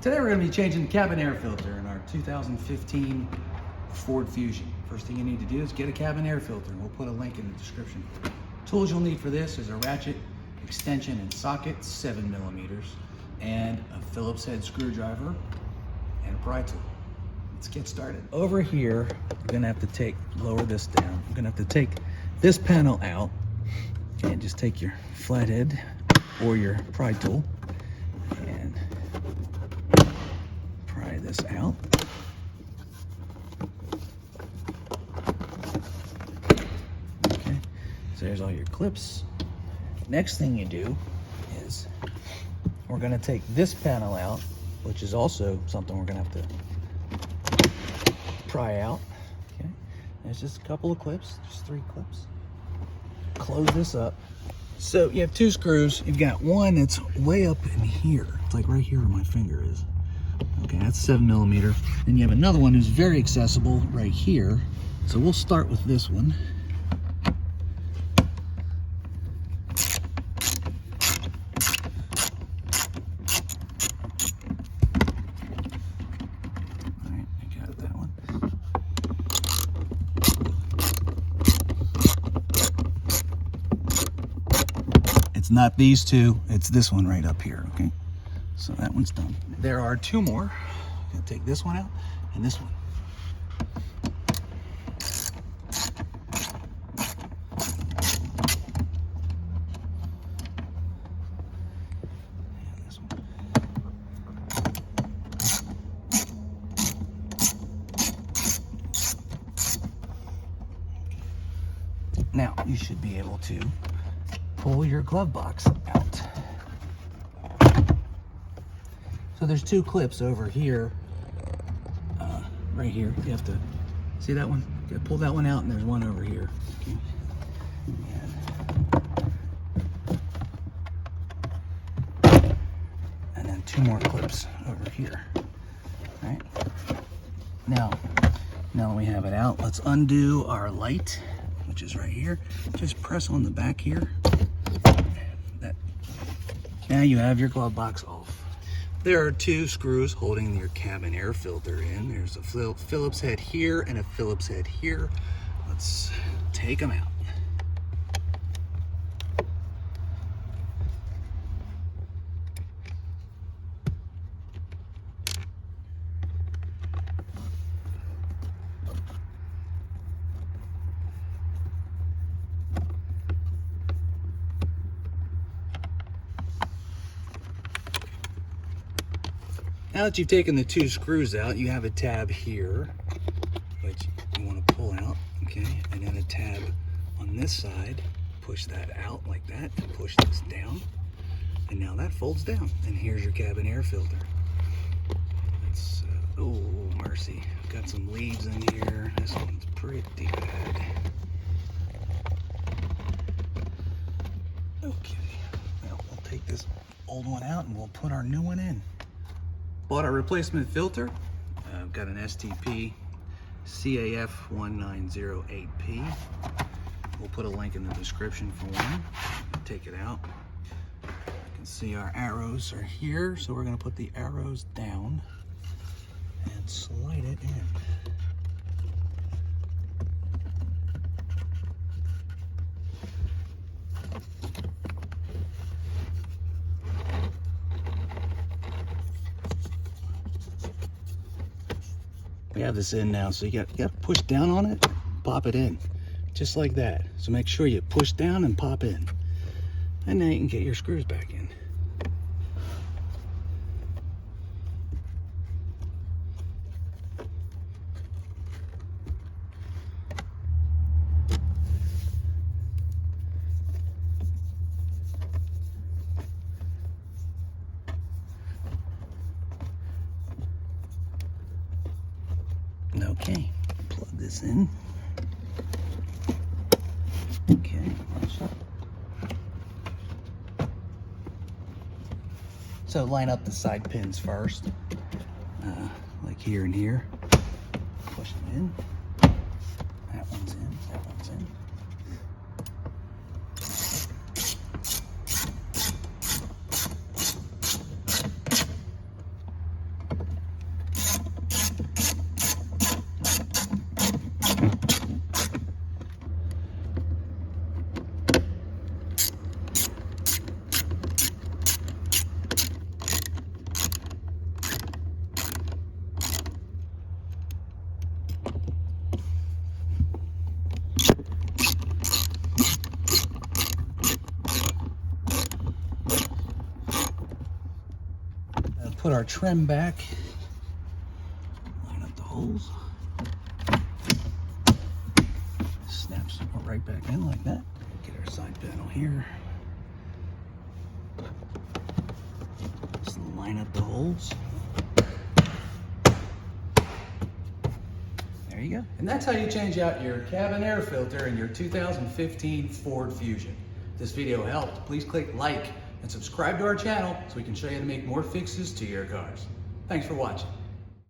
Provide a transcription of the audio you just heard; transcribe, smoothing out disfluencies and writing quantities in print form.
Today we're going to be changing the cabin air filter in our 2015 Ford Fusion. First thing you need to do is get a cabin air filter, and we'll put a link in the description. Tools you'll need for this is a ratchet, extension and socket, 7mm, and a Phillips head screwdriver and a pry tool. Let's get started. Over here, I'm going to have to lower this down. I'm going to have to take this panel out and just take your flathead or your pry tool and pry this out. Okay, so there's all your clips. Next thing you do is we're going to take this panel out, which is also something we're going to have to pry out. Okay, there's just a couple of clips, just 3 clips. Close this up. So you have 2 screws. You've got one that's way up in here. It's like right here where my finger is. Okay, that's 7mm. Then you have another one who's very accessible right here. So we'll start with this one. All right, I got that one. It's not these two, it's this one right up here, okay? So that one's done. There are 2 more. I'm gonna take this one out and this one. And this one. Now you should be able to pull your glove box out. So there's 2 clips over here, right here. You have to see that one. You gotta pull that one out, and there's one over here. Okay. And then 2 more clips over here. All right. Now that we have it out, let's undo our light, which is right here. Just press on the back here. Now you have your glove box off. There are 2 screws holding your cabin air filter in. There's a Phillips head here and a Phillips head here. Let's take them out. Now that you've taken the 2 screws out, you have a tab here, which you want to pull out, okay? And then a tab on this side. Push that out like that and push this down. And now that folds down. And here's your cabin air filter. It's, oh, mercy. Got some leaves in here. This one's pretty bad. Okay, well, we'll take this old one out and we'll put our new one in. Bought a replacement filter. I've got an STP CAF 1908P. We'll put a link in the description for one. Take it out. You can see our arrows are here, so we're going to put the arrows down and slide it in. We have this in now, so you got to push down on it, pop it in, just like that. So make sure you push down and pop in, and then you can get your screws back in. Okay, plug this in. Okay. So line up the side pins first, like here and here. Push them in. That one's in, that one's in. put our trim back. Line up the holes. Snaps right back in like that. Get our side panel here. Just line up the holes. There you go. And that's how you change out your cabin air filter in your 2015 Ford Fusion. If this video helped, please click like and subscribe to our channel so we can show you how to make more fixes to your cars. Thanks for watching.